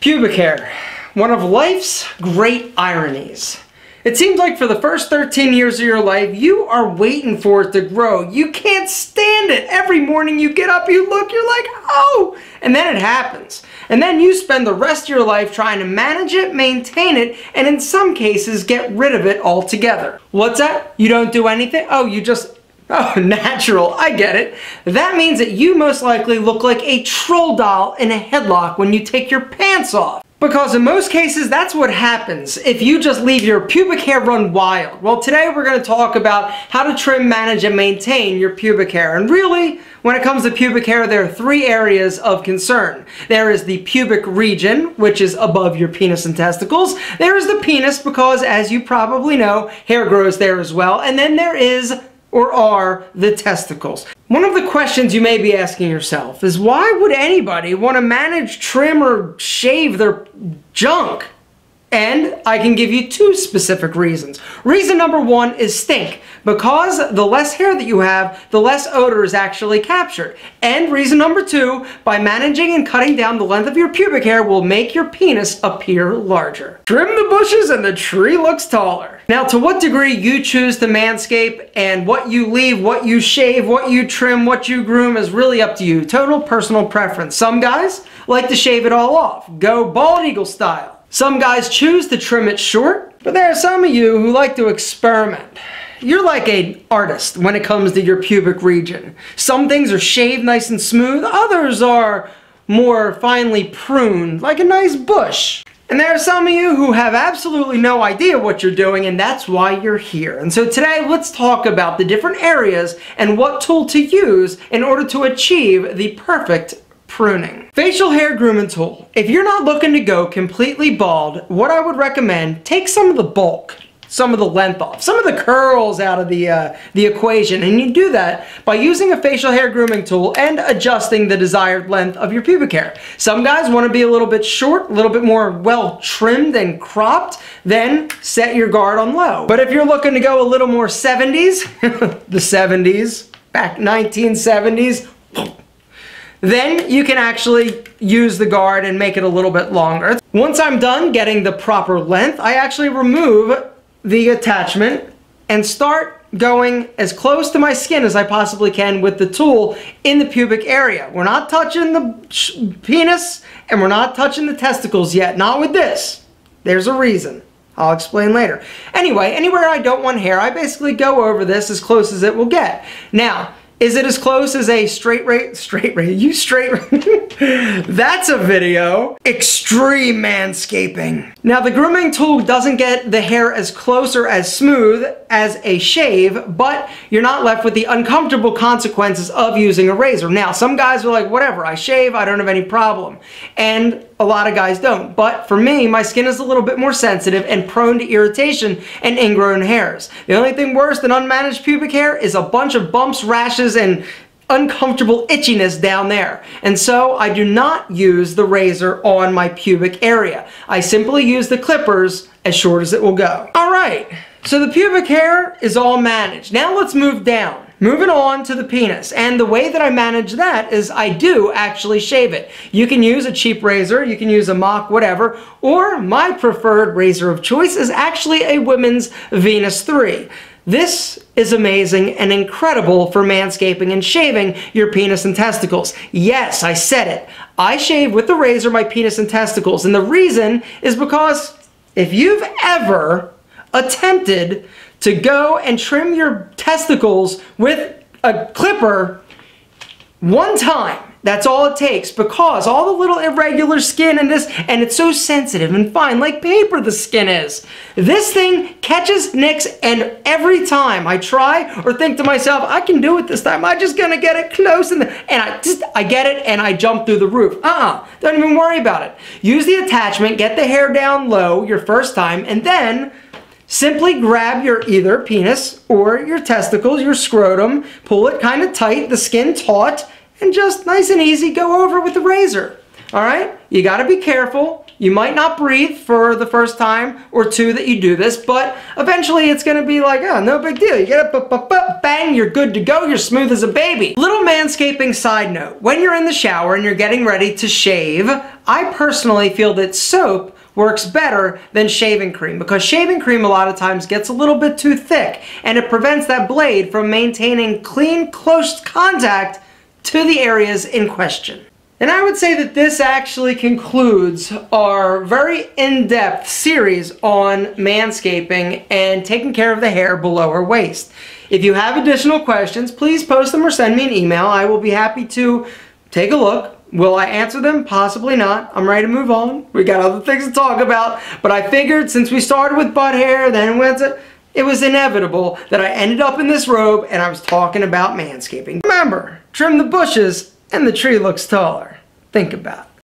Pubic hair, one of life's great ironies. It seems like for the first 13 years of your life, you are waiting for it to grow. You can't stand it. Every morning you get up, you look, you're like, oh, and then it happens. And then you spend the rest of your life trying to manage it, maintain it, and in some cases, get rid of it altogether. What's that? You don't do anything? Oh, natural, I get it. That means that you most likely look like a troll doll in a headlock when you take your pants off. Because in most cases, that's what happens if you just leave your pubic hair run wild. Well, today we're going to talk about how to trim, manage, and maintain your pubic hair. And really, when it comes to pubic hair, there are three areas of concern. There is the pubic region, which is above your penis and testicles. There is the penis, because as you probably know, hair grows there as well. And then there is or are the testicles. One of the questions you may be asking yourself is, why would anybody want to manage, trim, or shave their junk? And I can give you two specific reasons. Reason number one is stink. Because the less hair that you have, the less odor is actually captured. And reason number two, by managing and cutting down the length of your pubic hair will make your penis appear larger. Trim the bushes and the tree looks taller. Now, to what degree you choose to manscape and what you leave, what you shave, what you trim, what you groom is really up to you. Total personal preference. Some guys like to shave it all off. Go bald eagle style. Some guys choose to trim it short, but there are some of you who like to experiment. You're like an artist when it comes to your pubic region. Some things are shaved nice and smooth, others are more finely pruned, like a nice bush. And there are some of you who have absolutely no idea what you're doing, and that's why you're here. And so today, let's talk about the different areas and what tool to use in order to achieve the perfect pruning. Facial hair grooming tool. If you're not looking to go completely bald, what I would recommend, take some of the bulk, some of the length off, some of the curls out of the equation, and you do that by using a facial hair grooming tool and adjusting the desired length of your pubic hair. Some guys want to be a little bit short, a little bit more well trimmed and cropped, then set your guard on low. But if you're looking to go a little more 70s, the 70s, back 1970s, then you can actually use the guard and make it a little bit longer. Once I'm done getting the proper length, I actually remove the attachment and start going as close to my skin as I possibly can with the tool in the pubic area. We're not touching the penis and we're not touching the testicles yet. Not with this. There's a reason. I'll explain later. Anyway, anywhere I don't want hair, I basically go over this as close as it will get. Now, is it as close as a straight razor? That's a video. Extreme manscaping. Now, the grooming tool doesn't get the hair as close or as smooth as a shave, but you're not left with the uncomfortable consequences of using a razor. Now, some guys are like, whatever, I shave, I don't have any problem. And a lot of guys don't. But for me, my skin is a little bit more sensitive and prone to irritation and ingrown hairs. The only thing worse than unmanaged pubic hair is a bunch of bumps, rashes, and uncomfortable itchiness down there. And so I do not use the razor on my pubic area. I simply use the clippers as short as it will go. All right, so the pubic hair is all managed. Now let's move down. Moving on to the penis, and the way that I manage that is I do actually shave it. You can use a cheap razor, you can use a mock, whatever, or my preferred razor of choice is actually a women's Venus 3. This is amazing and incredible for manscaping and shaving your penis and testicles. Yes, I said it. I shave with the razor my penis and testicles, and the reason is because if you've ever attempted to go and trim your testicles with a clipper one time, that's all it takes, because all the little irregular skin and it's so sensitive and fine, like paper the skin is. This thing catches, nicks, and every time I try or think to myself, I can do it this time, I'm just gonna get it close, and I get it and I jump through the roof. Don't even worry about it. Use the attachment, get the hair down low your first time, and then simply grab your either penis or your testicles, your scrotum, pull it kind of tight, the skin taut, and just nice and easy go over with the razor. All right? You got to be careful. You might not breathe for the first time or two that you do this, but eventually it's going to be like, oh, no big deal. You get up, bang, you're good to go. You're smooth as a baby. Little manscaping side note. When you're in the shower and you're getting ready to shave, I personally feel that soap works better than shaving cream, because shaving cream a lot of times gets a little bit too thick and it prevents that blade from maintaining clean, close contact to the areas in question. And I would say that this actually concludes our very in-depth series on manscaping and taking care of the hair below our waist. If you have additional questions, please post them or send me an email. I will be happy to take a look. Will I answer them? Possibly not. I'm ready to move on. We got other things to talk about, but I figured since we started with butt hair, then went to... It was inevitable that I ended up in this robe and I was talking about manscaping. Remember, trim the bushes and the tree looks taller. Think about it.